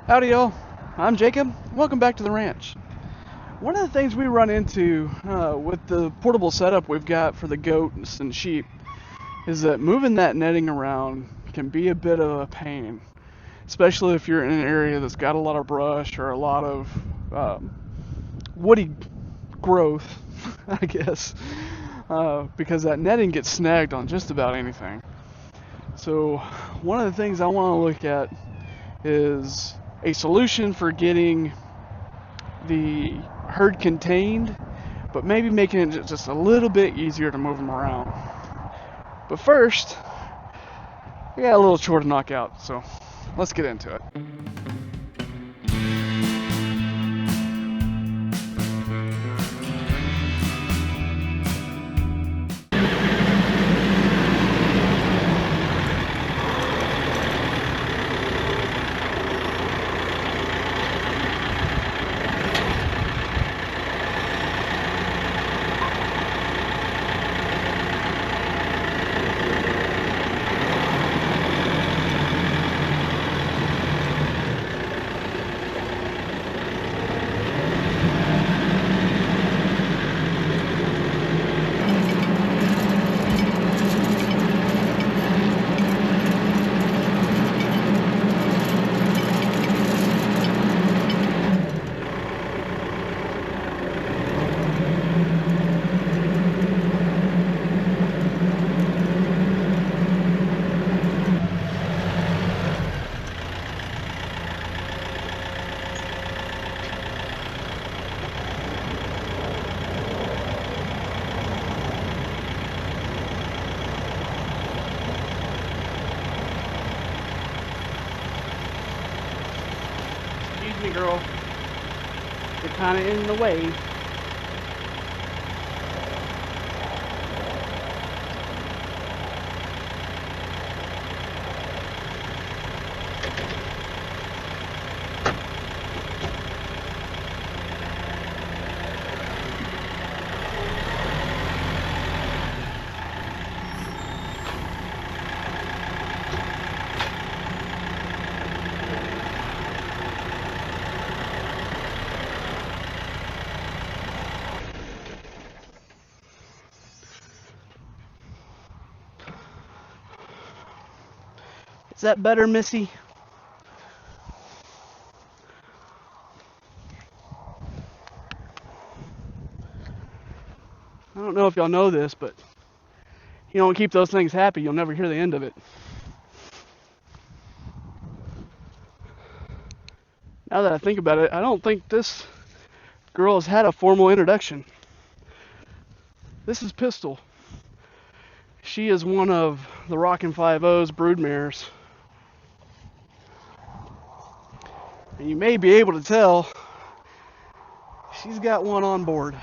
Howdy y'all, I'm Jacob. Welcome back to the ranch. One of the things we run into with the portable setup we've got for the goats and sheep is that moving that netting around can be a bit of a pain, especially if you're in an area that's got a lot of brush or a lot of woody growth, I guess, because that netting gets snagged on just about anything. So one of the things I want to look at is a solution for getting the herd contained, but maybe making it just a little bit easier to move them around. But first, I got a little chore to knock out, so let's get into it. Excuse me, girl. You're kind of in the way. Is that better, Missy? I don't know if y'all know this, but you don't keep those things happy, you'll never hear the end of it. Now that I think about it, I don't think this girl has had a formal introduction. This is Pistol. She is one of the Rockin' 5-0's broodmares. And you may be able to tell she's got one on board.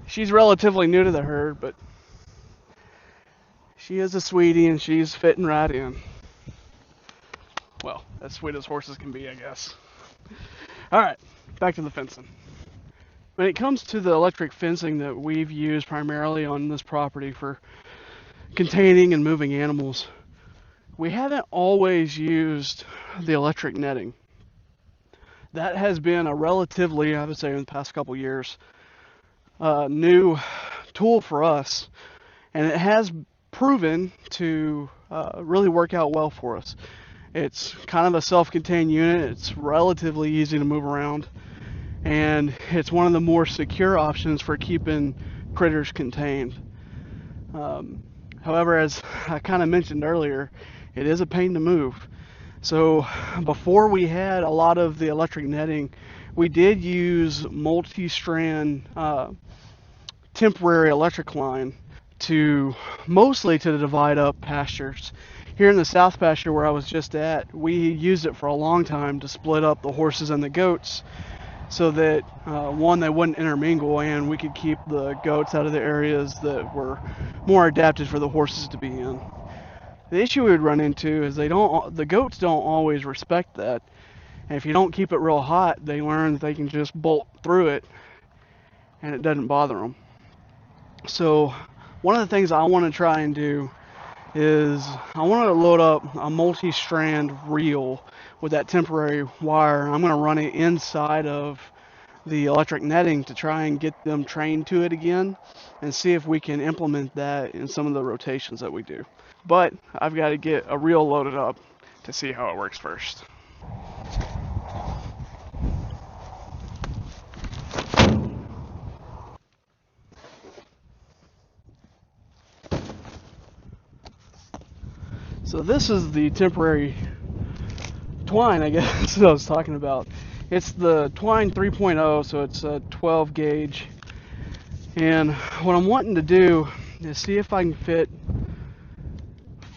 She's relatively new to the herd, but she is a sweetie and she's fitting right in. Well, as sweet as horses can be, I guess. Alright, back to the fencing. When it comes to the electric fencing that we've used primarily on this property for containing and moving animals, we haven't always used the electric netting. That has been a relatively, I would say in the past couple years, new tool for us, and it has proven to really work out well for us. It's kind of a self-contained unit, it's relatively easy to move around, and it's one of the more secure options for keeping critters contained. However, as I kind of mentioned earlier, it is a pain to move. So before we had a lot of the electric netting, we did use multi-strand temporary electric line mostly to divide up pastures. Here in the south pasture where I was just at, we used it for a long time to split up the horses and the goats so that one, they wouldn't intermingle, and we could keep the goats out of the areas that were more adapted for the horses to be in. The issue we would run into is the goats don't always respect that, and if you don't keep it real hot, they learn that they can just bolt through it and it doesn't bother them. So one of the things I want to try and do is I wanted to load up a multi-strand reel with that temporary wire. I'm going to run it inside of the electric netting to try and get them trained to it again and see if we can implement that in some of the rotations that we do. But I've got to get a reel loaded up to see how it works first. So this is the temporary twine, I guess, that I was talking about. It's the Twine 3.0, so it's a 12 gauge. And what I'm wanting to do is see if I can fit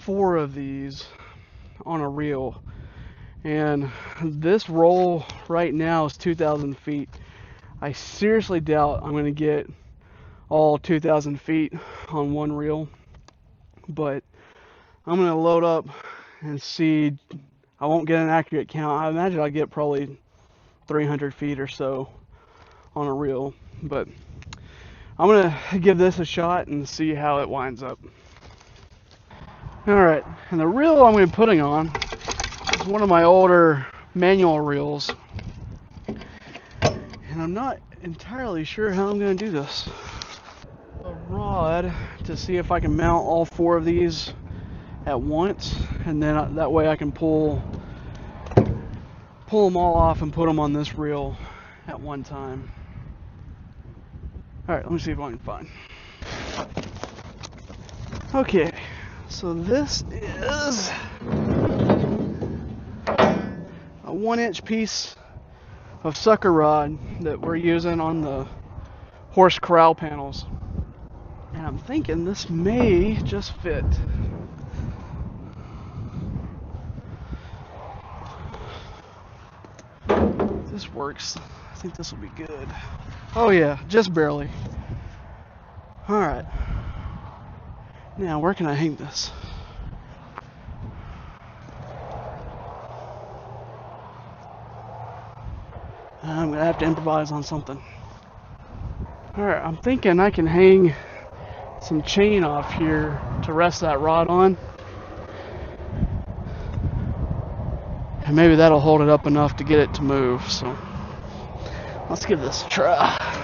4 of these on a reel. And this roll right now is 2,000 feet. I seriously doubt I'm going to get all 2,000 feet on one reel, but I'm going to load up and see. I won't get an accurate count. I imagine I'll get probably 300 feet or so on a reel, but I'm going to give this a shot and see how it winds up. Alright, and the reel I'm going to be putting on is one of my older manual reels, and I'm not entirely sure how I'm going to do this. A rod to see if I can mount all 4 of these at once, and then that way I can pull them all off and put them on this reel at one time. Alright, let me see if I can find. Okay, so this is a 1-inch piece of sucker rod that we're using on the horse corral panels, and I'm thinking this may just fit. If this works, I think this will be good. Oh yeah, just barely. Alright, now where can I hang this? I'm gonna have to improvise on something. Alright, I'm thinking I can hang some chain off here to rest that rod on. And maybe that'll hold it up enough to get it to move. So let's give this a try.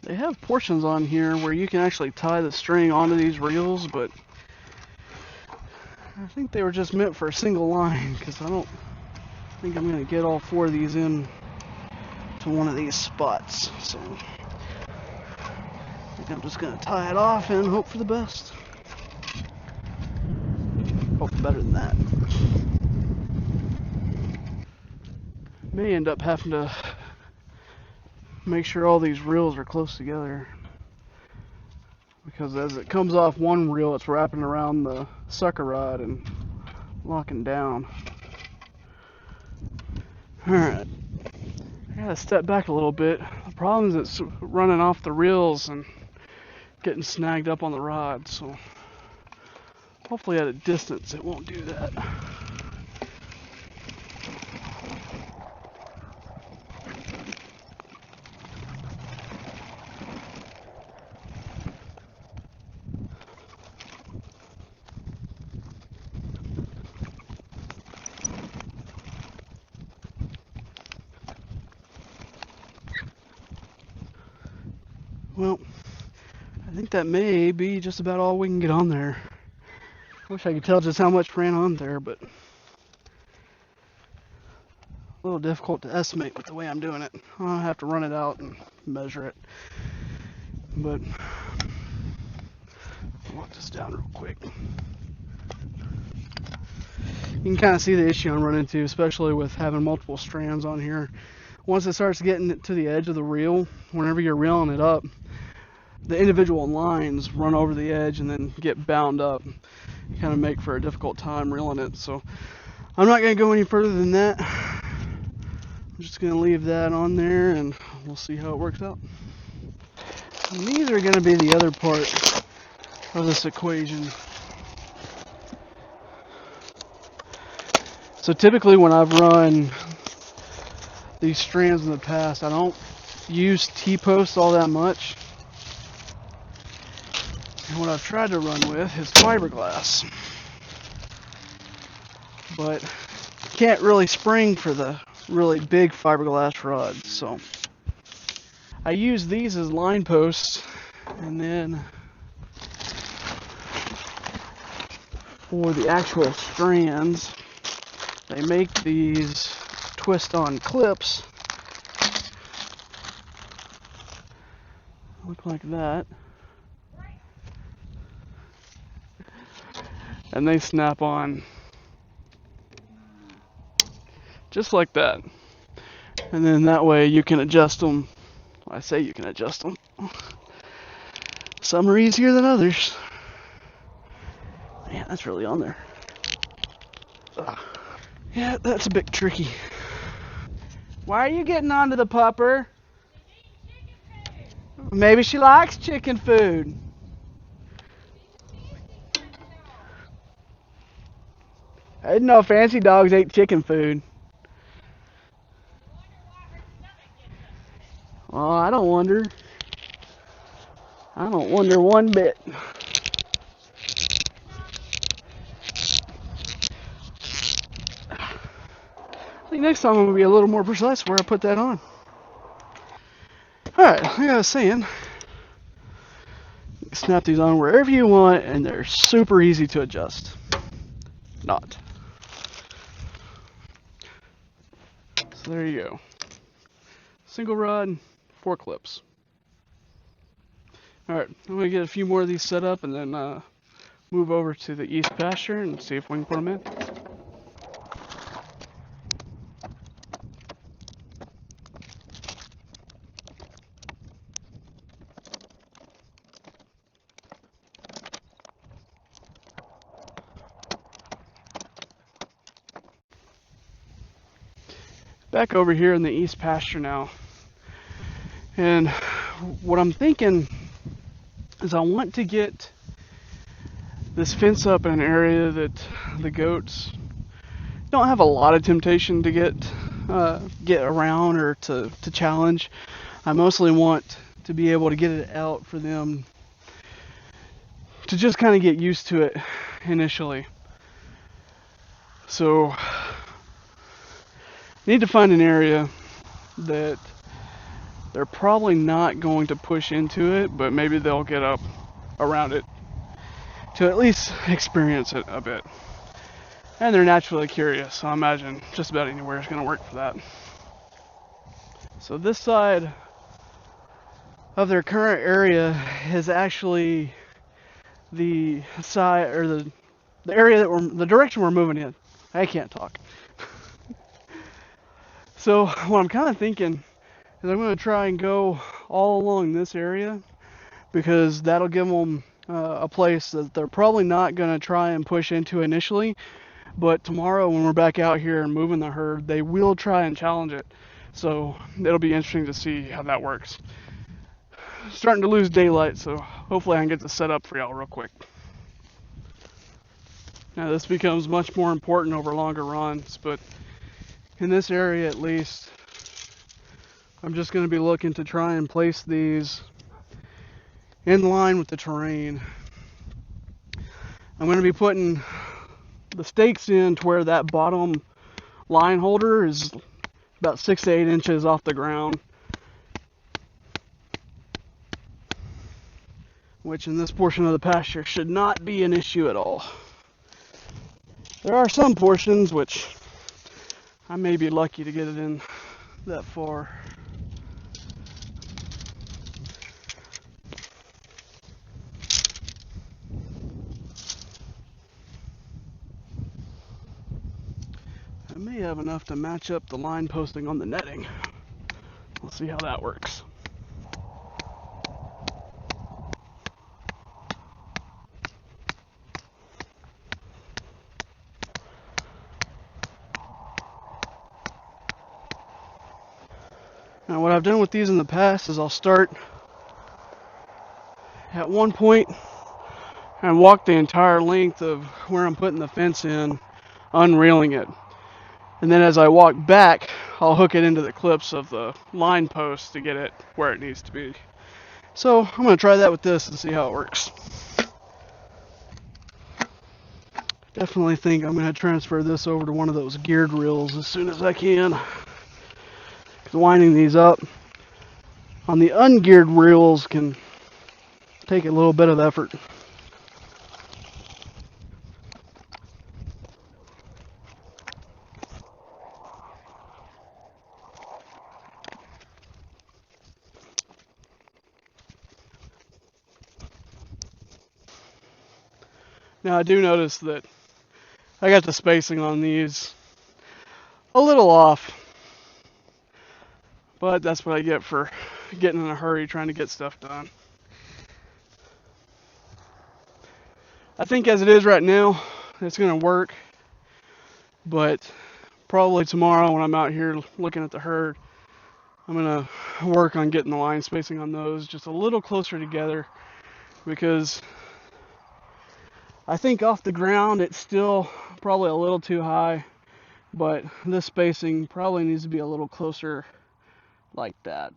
They have portions on here where you can actually tie the string onto these reels, but I think they were just meant for a single line, because I don't think I'm going to get all 4 of these in to one of these spots. So I think I'm just going to tie it off and hope for the best. Hope better than that. May end up having to make sure all these reels are close together, because as it comes off one reel, it's wrapping around the sucker rod and locking down. Alright, I gotta step back a little bit. The problem is it's running off the reels and getting snagged up on the rod, so hopefully at a distance it won't do that. Well, I think that may be just about all we can get on there. I wish I could tell just how much ran on there, but a little difficult to estimate with the way I'm doing it. I'll have to run it out and measure it. But I'll lock this down real quick. You can kind of see the issue I'm running into, especially with having multiple strands on here. Once it starts getting to the edge of the reel, whenever you're reeling it up, the individual lines run over the edge and then get bound up. You kind of make for a difficult time reeling it. So I'm not going to go any further than that. I'm just going to leave that on there and we'll see how it works out. And these are going to be the other part of this equation. So typically when I've run these strands in the past, I don't use T-posts all that much. And what I've tried to run with is fiberglass. But can't really spring for the really big fiberglass rods. So I use these as line posts, and then for the actual strands, they make these twist-on clips. Look like that. And they snap on just like that. And then that way you can adjust them. I say you can adjust them. Some are easier than others. Man, that's really on there. Ugh. Yeah, that's a bit tricky. Why are you getting onto the pupper? Maybe she likes chicken food. I didn't know fancy dogs ate chicken food. Oh, I don't wonder. I don't wonder one bit. I think next time I'm going to be a little more precise where I put that on. Alright, like I was saying, snap these on wherever you want, and they're super easy to adjust. Not. So there you go. Single rod, 4 clips. Alright, I'm going to get a few more of these set up and then move over to the east pasture and see if we can put them in. Back over here in the east pasture now, and what I'm thinking is I want to get this fence up in an area that the goats don't have a lot of temptation to get around or to challenge. I mostly want to be able to get it out for them to just kind of get used to it initially. So need to find an area that they're probably not going to push into it, but maybe they'll get up around it to at least experience it a bit. And they're naturally curious, so I imagine just about anywhere is going to work for that. So this side of their current area is actually the side, or the area that the direction we're moving in. I can't talk. So what I'm kind of thinking is I'm going to try and go all along this area, because that'll give them a place that they're probably not going to try and push into initially, but tomorrow when we're back out here and moving the herd, they will try and challenge it. So it'll be interesting to see how that works. Starting to lose daylight, so hopefully I can get this set up for y'all real quick. Now this becomes much more important over longer runs, but in this area at least, I'm just going to be looking to try and place these in line with the terrain. I'm going to be putting the stakes in to where that bottom line holder is about 6 to 8 inches off the ground, which in this portion of the pasture should not be an issue at all. There are some portions which I may be lucky to get it in that far. have enough to match up the line posting on the netting. We'll see how that works. Now what I've done with these in the past is I'll start at one point and walk the entire length of where I'm putting the fence in, unreeling it. And then as I walk back, I'll hook it into the clips of the line post to get it where it needs to be. So I'm going to try that with this and see how it works. Definitely think I'm going to transfer this over to one of those geared reels as soon as I can. Because winding these up on the ungeared reels can take a little bit of effort. Now I do notice that I got the spacing on these a little off, but that's what I get for getting in a hurry trying to get stuff done. I think as it is right now, it's going to work, but probably tomorrow when I'm out here looking at the herd, I'm going to work on getting the line spacing on those just a little closer together, because I think off the ground it's still probably a little too high, but this spacing probably needs to be a little closer like that.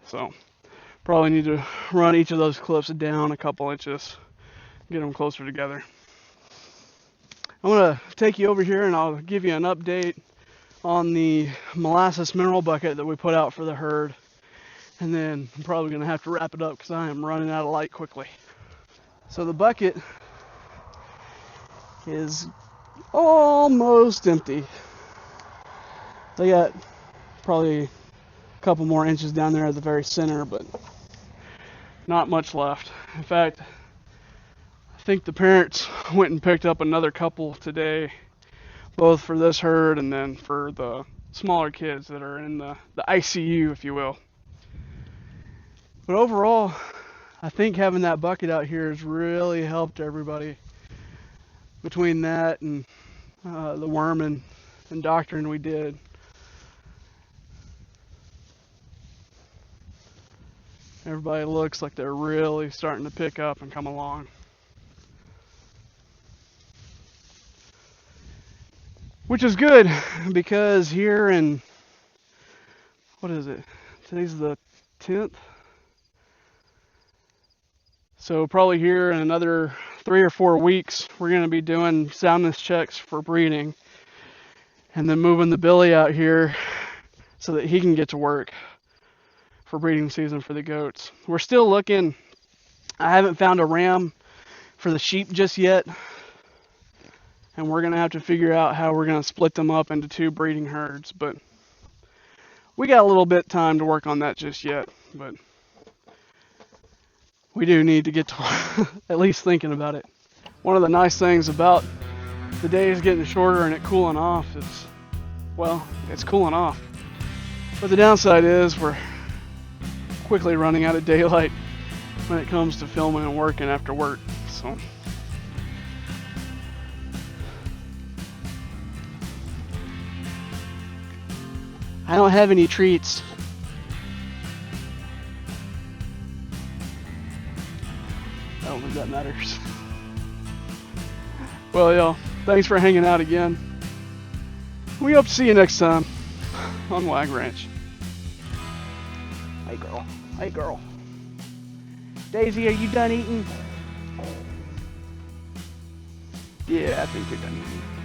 So probably need to run each of those clips down a couple inches, get them closer together. I'm going to take you over here and I'll give you an update on the molasses mineral bucket that we put out for the herd, and then I'm probably going to have to wrap it up because I am running out of light quickly. So the bucket is almost empty. They got probably a couple more inches down there at the very center, but not much left. In fact, I think the parents went and picked up another couple today, both for this herd and then for the smaller kids that are in the ICU, if you will. But overall, I think having that bucket out here has really helped everybody. Between that and the worm and doctoring we did. Everybody looks like they're really starting to pick up and come along. Which is good, because here in, what is it? Today's the 10th. So probably here in another 3 or 4 weeks, we're going to be doing soundness checks for breeding, and then moving the Billy out here so that he can get to work for breeding season for the goats. We're still looking. I haven't found a ram for the sheep just yet, and we're going to have to figure out how we're going to split them up into 2 breeding herds, but we got a little bit time to work on that just yet. But we do need to get to at least thinking about it. One of the nice things about the days getting shorter and it cooling off is, well, it's cooling off. But the downside is we're quickly running out of daylight when it comes to filming and working after work. So I don't have any treats. I don't think that matters. Well, y'all, thanks for hanging out again. We hope to see you next time on Wag Ranch. Hey, girl. Hey, girl. Daisy, are you done eating? Yeah, I think you're done eating.